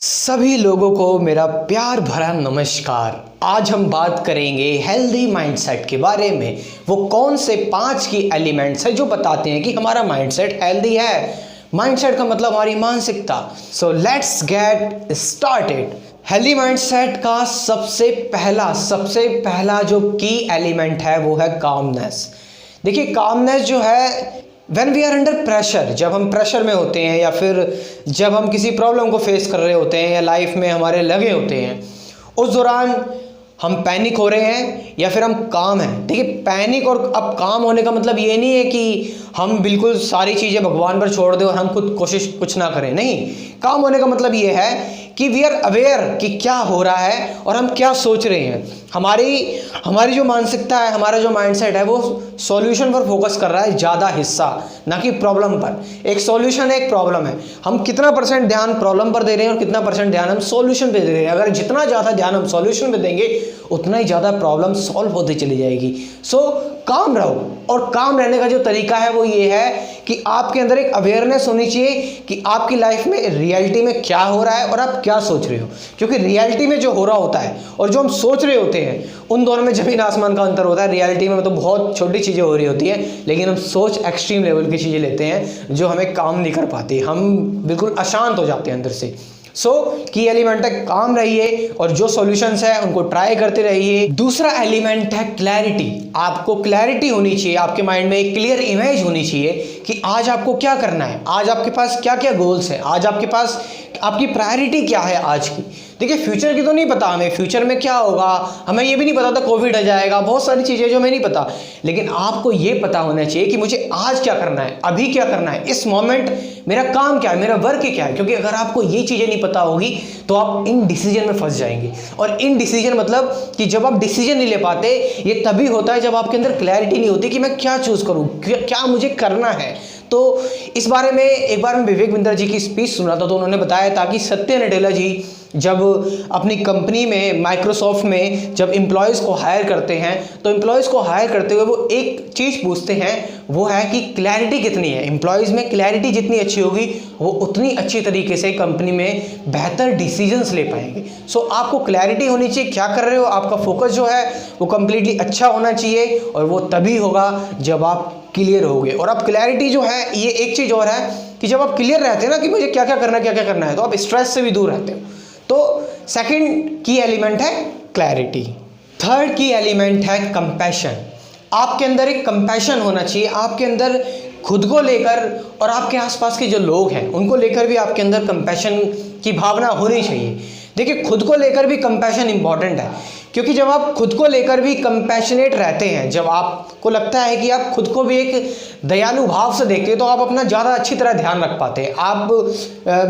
सभी लोगों को मेरा प्यार भरा नमस्कार। आज हम बात करेंगे हेल्दी माइंडसेट के बारे में। वो कौन से 5 की एलिमेंट्स हैं जो बताते हैं कि हमारा माइंडसेट हेल्दी है। माइंडसेट का मतलब हमारी मानसिकता। So let's get started. Healthy mindset का सबसे पहला जो की एलिमेंट है वो है कामनेस। देखिए, कामनेस जो है when we are under pressure, जब हम प्रेशर में होते हैं या फिर जब हम किसी प्रॉब्लम को फेस कर रहे होते हैं या लाइफ में हमारे लगे होते हैं, उस दौरान हम पैनिक हो रहे हैं या फिर हम काम हैं। देखिए, पैनिक और अब काम होने का मतलब ये नहीं है कि हम बिल्कुल सारी चीज़ें भगवान पर छोड़ दें और हम खुद कोशिश कुछ ना करें। नहीं, काम होने का मतलब ये है कि वी आर अवेयर कि क्या हो रहा है और हम क्या सोच रहे हैं। हमारी जो मानसिकता है, हमारा जो माइंडसेट है वो सॉल्यूशन पर फोकस कर रहा है ज़्यादा हिस्सा, ना कि प्रॉब्लम पर। एक सॉल्यूशन है, एक प्रॉब्लम है। हम कितना % ध्यान प्रॉब्लम पर दे रहे हैं और कितना % ध्यान हम सॉल्यूशन पे दे रहे हैं। अगर जितना ज़्यादा ध्यान हम सॉल्यूशन पे देंगे उतना ही ज़्यादा प्रॉब्लम सॉल्व होती चली जाएगी। सो काम रहो, और काम रहने का जो तरीका है वो ये है कि आपके अंदर एक अवेयरनेस होनी चाहिए कि आपकी लाइफ में रियलिटी में क्या हो रहा है और आप क्या सोच रहे हो। क्योंकि रियलिटी में जो हो रहा होता है और जो हम सोच रहे होते हैं, उन दोनों में ज़मीन आसमान का अंतर होता है। रियलिटी में तो बहुत छोटी चीज़ें हो रही होती हैं, लेकिन हम सोच एक्सट्रीम लेवल की चीज़ें लेते हैं जो हमें काम नहीं कर पाती। हम बिल्कुल अशांत हो जाते हैं अंदर से। सो की एलिमेंट है काम रहिए और जो सॉल्यूशंस है उनको ट्राई करते रहिए। दूसरा एलिमेंट है क्लैरिटी। आपको क्लैरिटी होनी चाहिए, आपके माइंड में एक क्लियर इमेज होनी चाहिए कि आज आपको क्या करना है, आज आपके पास क्या क्या गोल्स हैं, आज आपके पास आपकी प्रायोरिटी क्या है आज की। देखिए, फ्यूचर की तो नहीं पता हमें, फ्यूचर में क्या होगा हमें ये भी नहीं पता था, कोविड आ जाएगा, बहुत सारी चीज़ें जो हमें नहीं पता। लेकिन आपको ये पता होना चाहिए कि मुझे आज क्या करना है, अभी क्या करना है, इस मोमेंट मेरा काम क्या है, मेरा वर्क क्या है। क्योंकि अगर आपको ये चीज़ें नहीं पता होगी तो आप इन डिसीजन में फंस जाएंगे। और इन डिसीजन मतलब कि जब आप डिसीजन नहीं ले पाते, ये तभी होता है जब आपके अंदर क्लैरिटी नहीं होती कि मैं क्या चूज़ करूँ, क्या मुझे करना है। तो इस बारे में एक बार मैं विवेक बिंद्रा जी की स्पीच सुना था, तो उन्होंने बताया था कि सत्य नडेला जी जब अपनी कंपनी में माइक्रोसॉफ्ट में जब एम्प्लॉयज़ को हायर करते हैं, तो एम्प्लॉयज़ को हायर करते हुए वो एक चीज़ पूछते हैं, वो है कि क्लैरिटी कितनी है। एम्प्लॉयज़ में क्लैरिटी जितनी अच्छी होगी वो उतनी अच्छी तरीके से कंपनी में बेहतर डिसीजंस ले पाएंगे। सो आपको क्लैरिटी होनी चाहिए क्या कर रहे हो, आपका फोकस जो है वो कम्प्लीटली अच्छा होना चाहिए, और वो तभी होगा जब आप क्लियर होगे। और अब क्लैरिटी जो है, ये एक चीज़ और है कि जब आप क्लियर रहते हैं ना कि मुझे क्या क्या करना है, तो आप स्ट्रेस से भी दूर रहते हो। तो सेकंड की एलिमेंट है क्लैरिटी। थर्ड की एलिमेंट है कंपैशन। आपके अंदर एक कंपैशन होना चाहिए, आपके अंदर खुद को लेकर और आपके आसपास के जो लोग हैं उनको लेकर भी आपके अंदर कंपैशन की भावना होनी चाहिए। देखिए, खुद को लेकर भी कंपैशन इंपॉर्टेंट है, क्योंकि जब आप खुद को लेकर भी कंपैशनेट रहते हैं, जब आपको लगता है कि आप खुद को भी एक दयालु भाव से देखते हैं, तो आप अपना ज़्यादा अच्छी तरह ध्यान रख पाते हैं। आप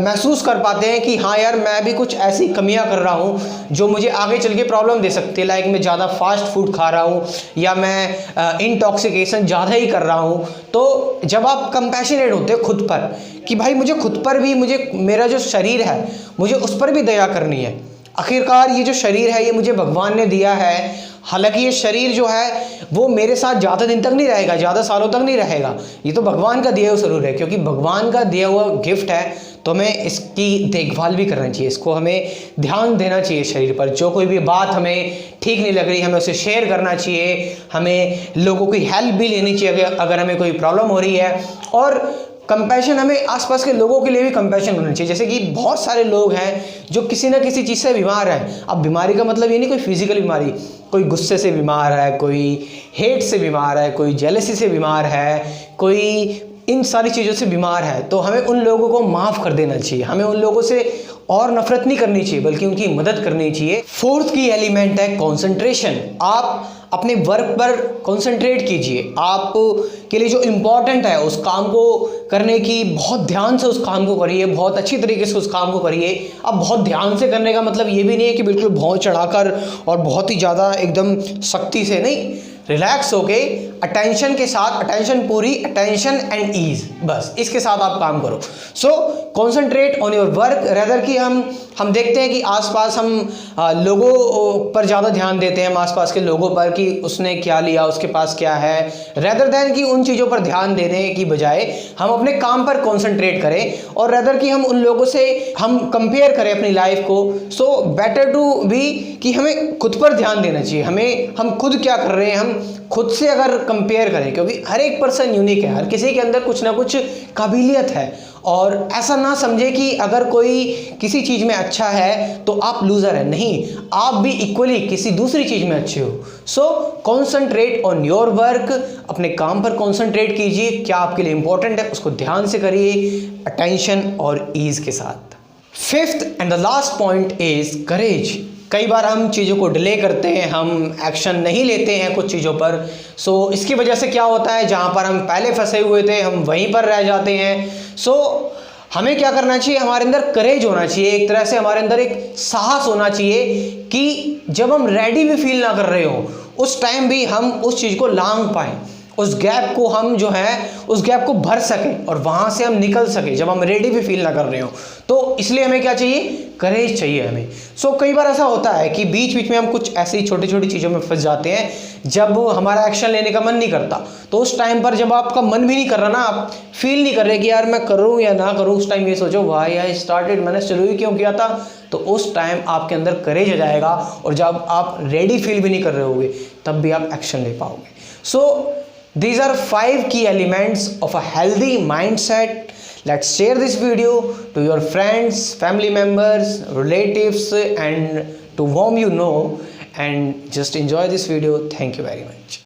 महसूस कर पाते हैं कि हाँ यार, मैं भी कुछ ऐसी कमियां कर रहा हूँ जो मुझे आगे चल के प्रॉब्लम दे सकती है। लाइक मैं ज़्यादा फास्ट फूड खा रहा हूँ या मैं इंटॉक्सिकेशन ज़्यादा ही कर रहा हूँ। तो जब आप कंपैशनेट होते हैं खुद पर कि भाई मुझे खुद पर भी, मुझे मेरा जो शरीर है मुझे उस पर भी दया करनी है। आखिरकार ये जो शरीर है ये मुझे भगवान ने दिया है। हालांकि ये शरीर जो है वो मेरे साथ ज़्यादा दिन तक नहीं रहेगा, ज़्यादा सालों तक नहीं रहेगा। ये तो भगवान का दिया हुआ ज़रूर है, क्योंकि भगवान का दिया हुआ गिफ्ट है, तो हमें इसकी देखभाल भी करना चाहिए, इसको हमें ध्यान देना चाहिए शरीर पर। जो कोई भी बात हमें ठीक नहीं लग रही, हमें उसे शेयर करना चाहिए, हमें लोगों की हेल्प भी लेनी चाहिए अगर हमें कोई प्रॉब्लम हो रही है। और कंपैशन, हमें आसपास के लोगों के लिए भी कंपैशन होना चाहिए। जैसे कि बहुत सारे लोग हैं जो किसी ना किसी चीज़ से बीमार हैं। अब बीमारी का मतलब ये नहीं कोई फिजिकल बीमारी, कोई गुस्से से बीमार है, कोई हेट से बीमार है, कोई जेलसी से बीमार है, कोई इन सारी चीज़ों से बीमार है। तो हमें उन लोगों को माफ़ कर देना चाहिए, हमें उन लोगों से और नफरत नहीं करनी चाहिए, बल्कि उनकी मदद करनी चाहिए। फोर्थ की एलिमेंट है कंसंट्रेशन। आप अपने वर्क पर कंसंट्रेट कीजिए। आप के लिए जो इम्पोर्टेंट है उस काम को करने की बहुत ध्यान से उस काम को करिए, बहुत अच्छी तरीके से उस काम को करिए। अब बहुत ध्यान से करने का मतलब ये भी नहीं है कि बिल्कुल बहुत चढ़ाकर और बहुत ही ज़्यादा एकदम सख्ती से नहीं, रिलैक्स होके अटेंशन के साथ, अटेंशन पूरी, अटेंशन एंड ईज, बस इसके साथ आप काम करो। So concentrate on your work rather कि हम हम देखते हैं कि आसपास हम लोगों पर ज़्यादा ध्यान देते हैं, हम आसपास के लोगों पर कि उसने क्या लिया, उसके पास क्या है, रेदर देन कि उन चीज़ों पर ध्यान देने की बजाय हम अपने काम पर कॉन्सेंट्रेट करें और रेदर कि हम उन लोगों से हम कंपेयर करें अपनी लाइफ को। सो बेटर टू बी कि हमें खुद पर ध्यान देना चाहिए, हम खुद क्या कर रहे हैं, हम खुद से अगर कंपेयर करें, क्योंकि हर एक पर्सन यूनिक है, हर किसी के अंदर कुछ ना कुछ काबिलियत है। और ऐसा ना समझे कि अगर कोई किसी चीज़ में अच्छा है तो आप लूज़र हैं, नहीं, आप भी इक्वली किसी दूसरी चीज़ में अच्छे हो। So concentrate on your work, अपने काम पर कॉन्सेंट्रेट कीजिए, क्या आपके लिए इंपॉर्टेंट है उसको ध्यान से करिए, अटेंशन और ईज के साथ। Fifth and the last point is करेज। कई बार हम चीज़ों को डिले करते हैं, हम एक्शन नहीं लेते हैं कुछ चीज़ों पर। सो इसकी वजह से क्या होता है, जहाँ पर हम पहले फंसे हुए थे हम वहीं पर रह जाते हैं। सो हमें क्या करना चाहिए, हमारे अंदर करेज होना चाहिए, एक तरह से हमारे अंदर एक साहस होना चाहिए कि जब हम रेडी भी फील ना कर रहे हो उस टाइम भी हम उस चीज़ को लांघ पाएँ, उस गैप को हम जो है उस गैप को भर सकें और वहाँ से हम निकल सकें जब हम रेडी भी फील ना कर रहे हो। तो इसलिए हमें क्या चाहिए, करेज चाहिए हमें। सो कई बार ऐसा होता है कि बीच बीच में हम कुछ ऐसी छोटी छोटी चीज़ों में फंस जाते हैं जब हमारा एक्शन लेने का मन नहीं करता। तो उस टाइम पर जब आपका मन भी नहीं कर रहा ना, आप फील नहीं कर रहे कि यार मैं करूँ या ना करूँ, उस टाइम ये सोचो वाई आई स्टार्टेड, मैंने शुरू ही क्यों किया था। तो उस टाइम आपके अंदर करेज आ जाएगा और जब आप रेडी फील भी नहीं कर रहे होगे तब भी आप एक्शन ले पाओगे। सो these are 5 key elements of a healthy mindset. Let's share this video to your friends, family members, relatives, and to whom you know, and just enjoy this video. Thank you very much.